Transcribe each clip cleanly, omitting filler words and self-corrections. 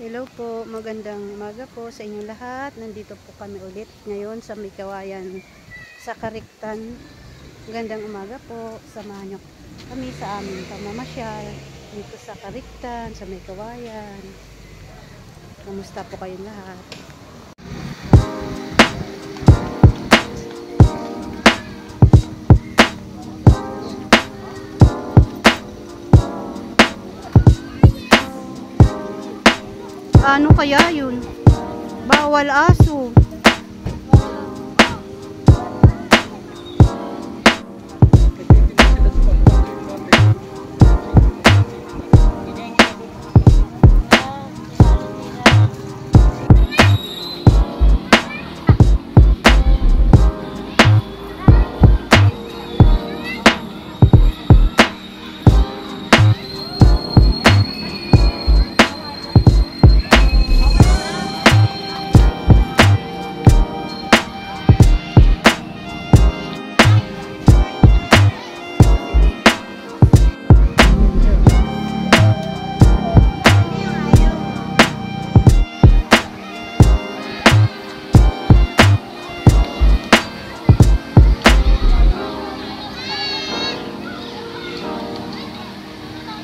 Hello po, magandang umaga po sa inyong lahat. Nandito po kami ulit ngayon sa May Kawayan sa Kariktan. Magandang umaga po. Samahan niyo kami sa aming pamamasyal dito sa Kariktan, sa May Kawayan. Kamusta po kayong lahat? Ano kaya yun? Bawal aso.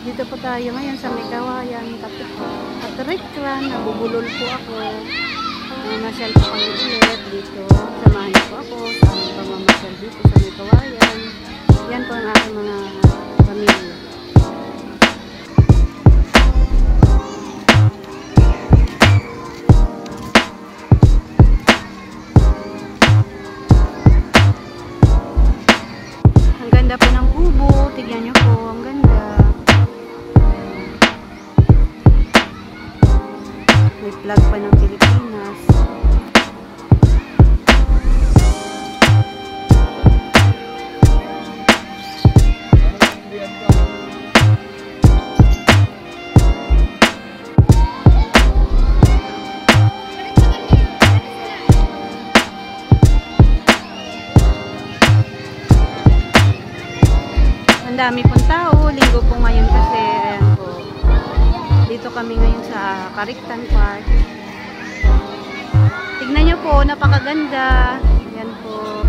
Dito po tayo ngayon sa May Kawayan, Kariktan. Nabubulol po ako. Mamasyal po kami ulit dito. Samahan niyo po ako sa aming pamamasyal dito sa May Kawayan. Yan po ang aking mga pamilya. Ang ganda po ng kubo. Tignan niyo po, ang ganda. May flag pa ng Pilipinas. Ang dami pong tao. Linggo po ngayon kasi. Ayan po. Dito kami ngayon sa Kariktan Park. Tignan nyo po, napakaganda. Yan po.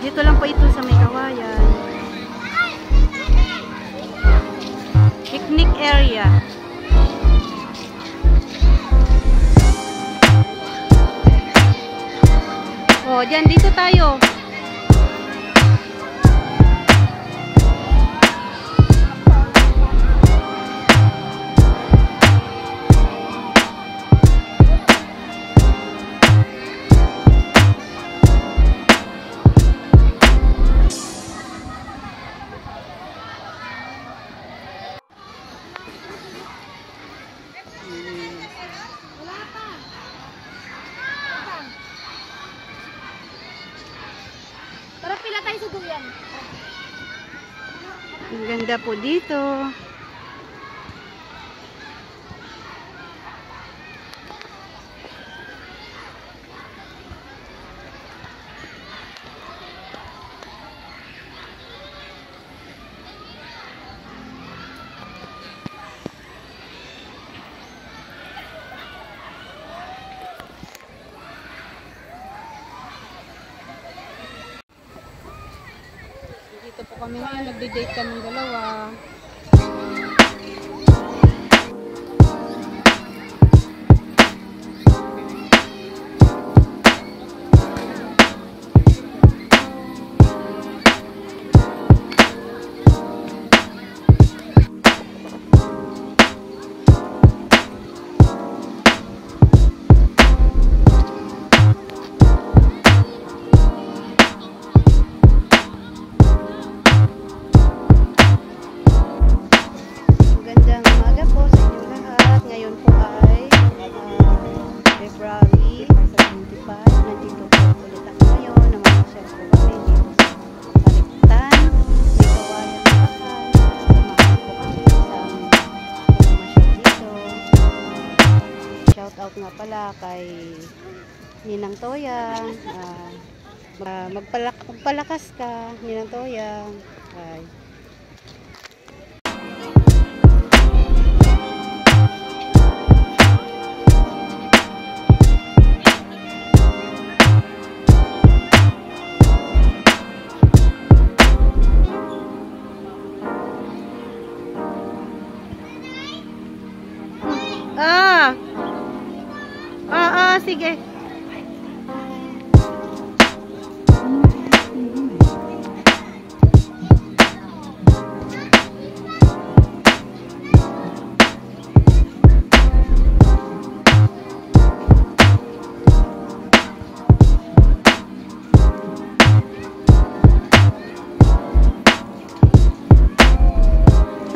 Dito lang po ito sa May Kawayan. Picnic area. Oh, dyan, dito tayo. Para pila tayo sa duyan. Ang ganda po dito. Dito po kami ngayon, nagde-date kaming dalawa. Magandang umaga po sa inyong lahat. Ngayon po ay February 25. Nandito po ulit ako ngayon. Namamasyal po kami dito sa Kariktan. May Kawayan Bulacan. Samahan po kami sa pamamasyal dito. Shout out nga pala kay Ninang Toyang. Magpalakas ka, Ninang Toyang. Ay. sige.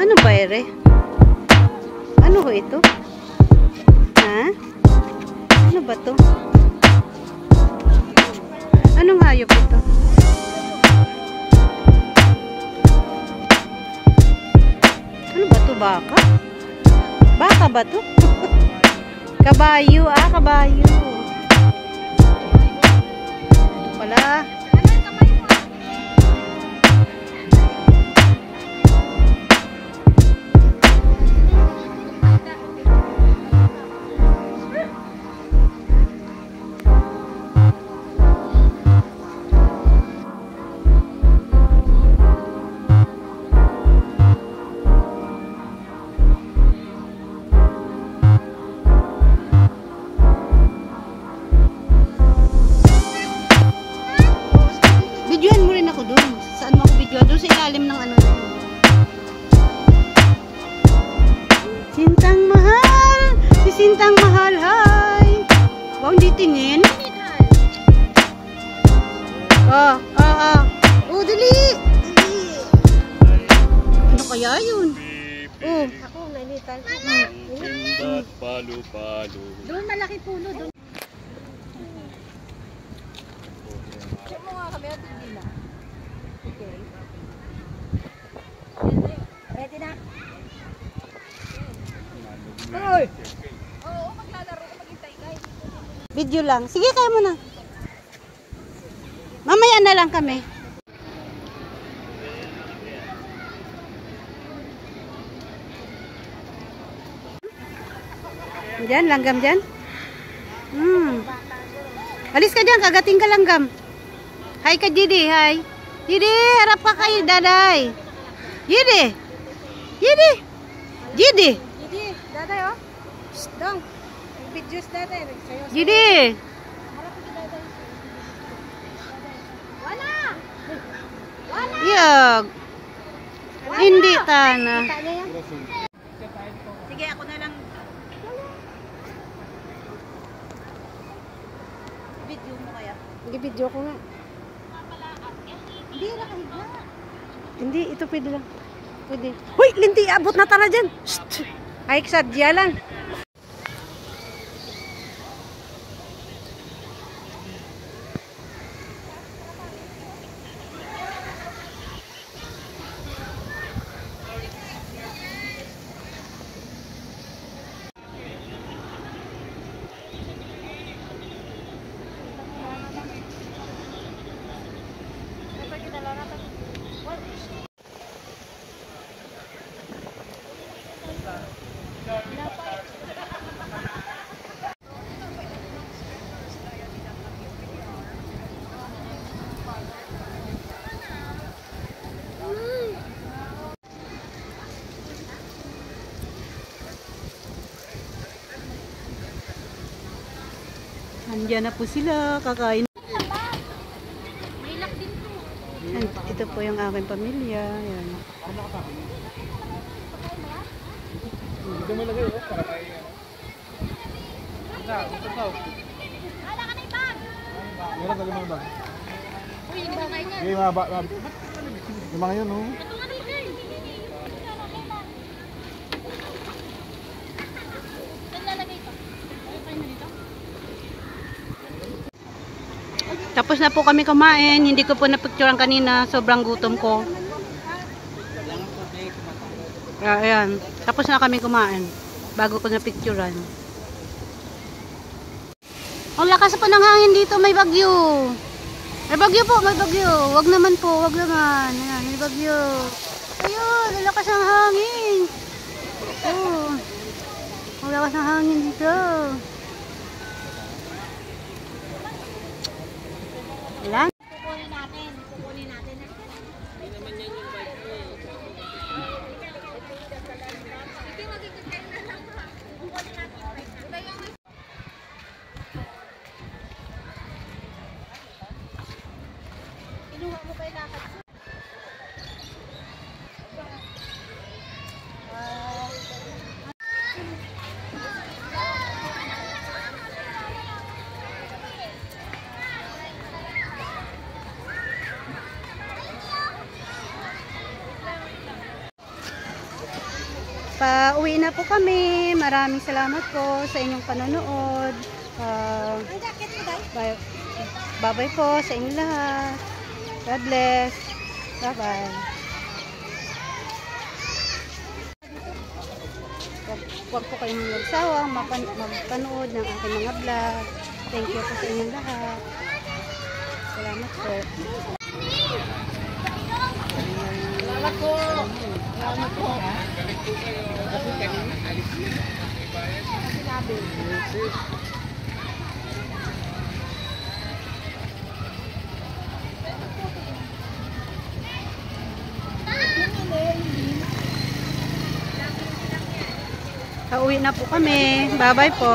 Ano ba ere? Ano ho ito? Ha? Ano ba to? Anong hayop ito? Ano ba to? Baka? Baka ba to? Kabayo, kabayo. Ito pala. Videoan mo rin ako doon. Saan mo ako videoan? Doon sa ilalim ng ano doon. Sintang mahal! Si Sintang mahal, hi! Wow, hindi tingin. Oh, dali! Ano kaya yun? Oh. Ako, nainitan. Palo-palo. Doon malaki puno. Doon. Check mo nga kami at hindi na. Okay. Ready na? Hoy! Oo, maglalaro ka maghintay guys. Video lang. Sige, kaya mo na. Mamaya na lang kami. Diyan, langgam diyan. Alis ka diyan, kagating ka langgam. Hi ka Didi, hi. Didi, harap ka kay Daday. Didi. Didi. Didi. Didi, daday oh. Shh, dong. Videos daday. Sayo. Didi. Harap ka daday. Wala! Wala! Yag. Hindi tana. Kita niya yan? Sige, ako na lang. Video mo kaya? Nag-video ko nga. Hindi, nakahiga. Hindi, ito pwede lang. Pwede. Hoy, linti, abot na tara dyan. Shh. Ay, sadya lang. Andiyan na po sila, kakain. May lock din to. Ito po yung aking pamilya. Yan. Dito mo lagay, oh, para tayo. Wala ka na ibag! Meron tayo mga bag. Uy, yung bagay niya. Okay, mga bag. Yung mga yun, oh. Ito nga na ibag! Saan lalagay ito? Okay na dito? Tapos na po kami kumain. Hindi ko po napicturean kanina. Sobrang gutom ko. Ayan. Tapos na kami kumain. Bago ko napicturean. Ang lakas po ng hangin dito. May bagyo. May bagyo po. May bagyo. Wag naman po. Wag naman. Ayan. May bagyo. Ayun. Ang lakas ng hangin. Oh. Ang lakas ng hangin dito. Wala. Kukunin natin. Kukunin natin. Hindi naman yan yung bike mo eh. Hindi, magiging kayo na lang. Kukunin natin yung bike. Iba yung Pauwi na po kami. Maraming salamat po sa inyong panonood. Bye-bye po sa inyong lahat. God bless. Bye-bye. Huwag po kayong magsawang mapanood ng aking mga vlog. Thank you po sa inyong lahat. Salamat po. Salamat po. Salamat po. Kasi kanina, alis yun. Sinabi. Pauwi na po kami. Bye-bye po.